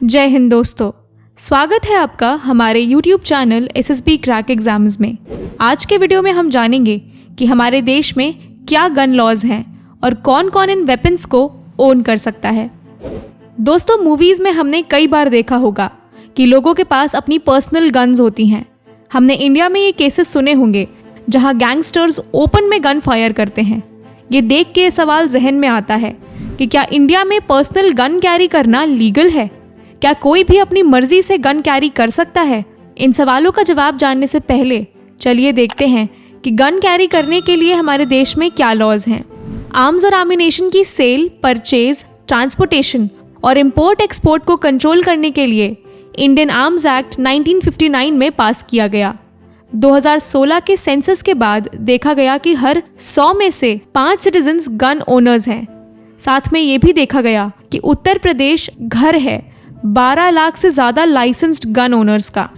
जय हिंद दोस्तों, स्वागत है आपका हमारे YouTube channel SSB crack exams में। आज के वीडियो में हम जानेंगे कि हमारे देश में क्या गन लॉज हैं और कौन कौन इन वेपन्स को ओन कर सकता है। दोस्तों, मूवीज़ में हमने कई बार देखा होगा कि लोगों के पास अपनी पर्सनल गन्स होती हैं। हमने इंडिया में ये केसेस सुने होंगे जहां गैंगस्टर्स ओपन में गन फायर करते हैं। ये देख के सवाल जहन में आता है कि क्या इंडिया में पर्सनल गन कैरी करना लीगल है? क्या कोई भी अपनी मर्जी से गन कैरी कर सकता है? इन सवालों का जवाब जानने से पहले चलिए देखते हैं कि गन कैरी करने के लिए हमारे देश में क्या लॉज हैं। आर्म्स और एम्यूनेशन की सेल, परचेज, ट्रांसपोर्टेशन और इंपोर्ट एक्सपोर्ट को कंट्रोल करने के लिए इंडियन आर्म्स एक्ट 1959 में पास किया गया। 2016 के सेंसस के बाद देखा गया कि हर 100 में से 5 सिटीजन्स गन ओनर्स हैं। साथ में ये भी देखा गया कि उत्तर प्रदेश घर है 12 लाख से ज़्यादा लाइसेंस्ड गन ओनर्स का।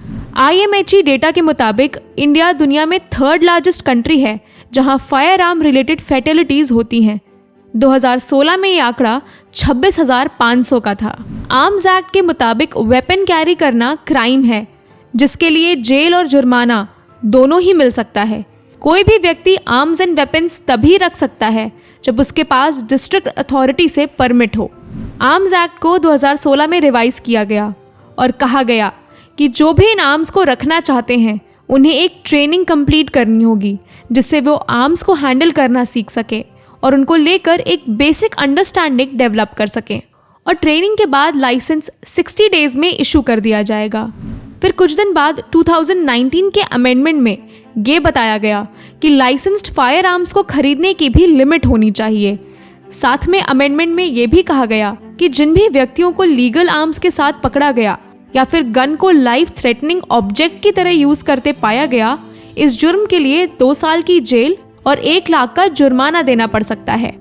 IMHE डेटा के मुताबिक इंडिया दुनिया में 3rd लार्जेस्ट कंट्री है जहां फायर आर्म रिलेटेड फैटेलिटीज़ होती हैं। 2016 में ये आंकड़ा 26,500 का था। आर्म्स एक्ट के मुताबिक वेपन कैरी करना क्राइम है जिसके लिए जेल और जुर्माना दोनों ही मिल सकता है। कोई भी व्यक्ति आर्म्स एंड वेपन्स तभी रख सकता है जब उसके पास डिस्ट्रिक्ट अथॉरिटी से परमिट हो। आर्म्स एक्ट को 2016 में रिवाइज किया गया और कहा गया कि जो भी इन आर्म्स को रखना चाहते हैं उन्हें एक ट्रेनिंग कंप्लीट करनी होगी जिससे वो आर्म्स को हैंडल करना सीख सके और उनको लेकर एक बेसिक अंडरस्टैंडिंग डेवलप कर सकें। और ट्रेनिंग के बाद लाइसेंस 60 डेज में इशू कर दिया जाएगा। फिर कुछ दिन बाद 2019 के अमेंडमेंट में ये बताया गया कि लाइसेंस्ड फायर आर्म्स को खरीदने की भी लिमिट होनी चाहिए। साथ में अमेंडमेंट में ये भी कहा गया कि जिन भी व्यक्तियों को लीगल आर्म्स के साथ पकड़ा गया या फिर गन को लाइफ थ्रेटनिंग ऑब्जेक्ट की तरह यूज करते पाया गया, इस जुर्म के लिए 2 साल की जेल और 1 लाख का जुर्माना देना पड़ सकता है।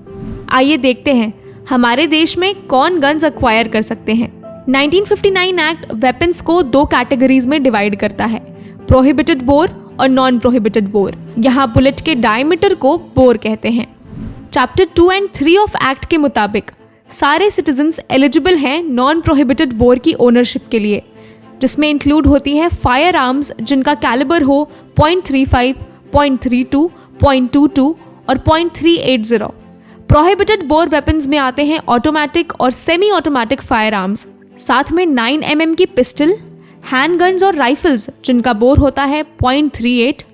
आइए देखते हैं हमारे देश में कौन गन्स अक्वायर कर सकते हैं। 1959 एक्ट वेपन्स को 2 कैटेगरीज में डिवाइड करता है, प्रोहिबिटेड बोर और नॉन प्रोहिबिटेड बोर। यहाँ बुलेट के डायमीटर को बोर कहते हैं। चैप्टर 2 एंड 3 ऑफ एक्ट के मुताबिक सारे सिटीजन्स एलिजिबल हैं नॉन प्रोहिबिटेड बोर की ओनरशिप के लिए, जिसमें इंक्लूड होती है फायर आर्म्स जिनका कैलिबर हो .35, .32, .22 और .380। प्रोहिबिटेड बोर वेपन्स में आते हैं ऑटोमेटिक और सेमी ऑटोमेटिक फायर आर्म्स, साथ में 9 mm की पिस्टल, हैंडगन्स और राइफल्स जिनका बोर होता है .38,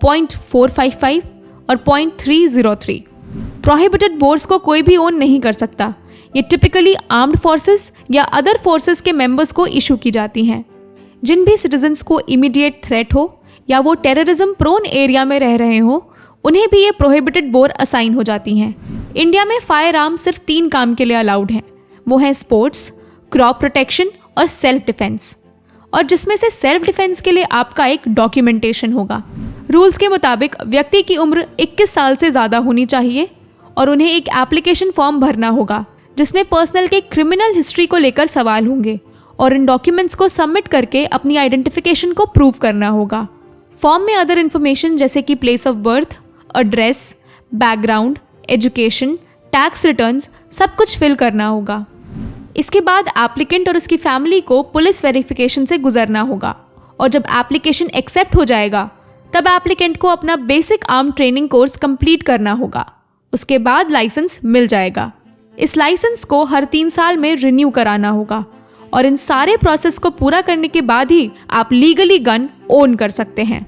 .455 और .303। प्रोहिबिटेड बोर्स को कोई भी ओन नहीं कर सकता। ये टिपिकली आर्म्ड फोर्सेस या अदर फोर्सेस के मेंबर्स को इशू की जाती हैं। जिन भी सिटीजन्स को इमीडिएट थ्रेट हो या वो टेररिज्म प्रोन एरिया में रह रहे हो, उन्हें भी ये प्रोहिबिटेड बोर असाइन हो जाती हैं। इंडिया में फायर आर्म सिर्फ 3 काम के लिए अलाउड हैं। वो हैं स्पोर्ट्स, क्रॉप प्रोटेक्शन और सेल्फ डिफेंस। और जिसमें से सेल्फ डिफेंस के लिए आपका एक डॉक्यूमेंटेशन होगा। रूल्स के मुताबिक व्यक्ति की उम्र 21 साल से ज़्यादा होनी चाहिए और उन्हें एक एप्लीकेशन फॉर्म भरना होगा जिसमें पर्सनल के क्रिमिनल हिस्ट्री को लेकर सवाल होंगे और इन डॉक्यूमेंट्स को सबमिट करके अपनी आइडेंटिफिकेशन को प्रूव करना होगा। फॉर्म में अदर इन्फॉर्मेशन जैसे कि place of birth, address, background, education, tax returns सब कुछ फिल करना होगा। इसके बाद एप्लीकेंट और उसकी फैमिली को पुलिस वेरिफिकेशन से गुजरना होगा और जब एप्लीकेशन एक्सेप्ट हो जाएगा तब एप्लीकेंट को अपना basic arm training course complete करना होगा। उसके बाद लाइसेंस मिल जाएगा। इस लाइसेंस को हर 3 साल में रिन्यू कराना होगा और इन सारे प्रोसेस को पूरा करने के बाद ही आप लीगली गन ओन कर सकते हैं।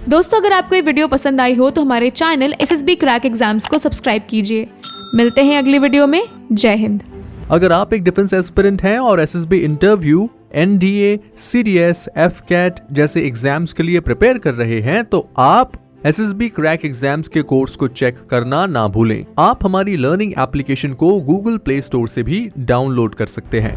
दोस्तों, अगर आपको ये वीडियो पसंद आई हो तो हमारे चैनल SSB क्रैक एग्जाम्स को सब्सक्राइब कीजिए। मिलते हैं अगली वीडियो में। जय हिंद। अगर आप एक डिफेंस एस्पिरेंट हैं और SSB interview, NDA, CDS, FCAT जैसे एग्जाम्स के लिए प्रिपेयर कर रहे हैं तो आप SSB क्रैक एग्जाम्स के कोर्स को चेक करना ना भूलें। आप हमारी लर्निंग एप्लीकेशन को Google Play Store से भी डाउनलोड कर सकते हैं।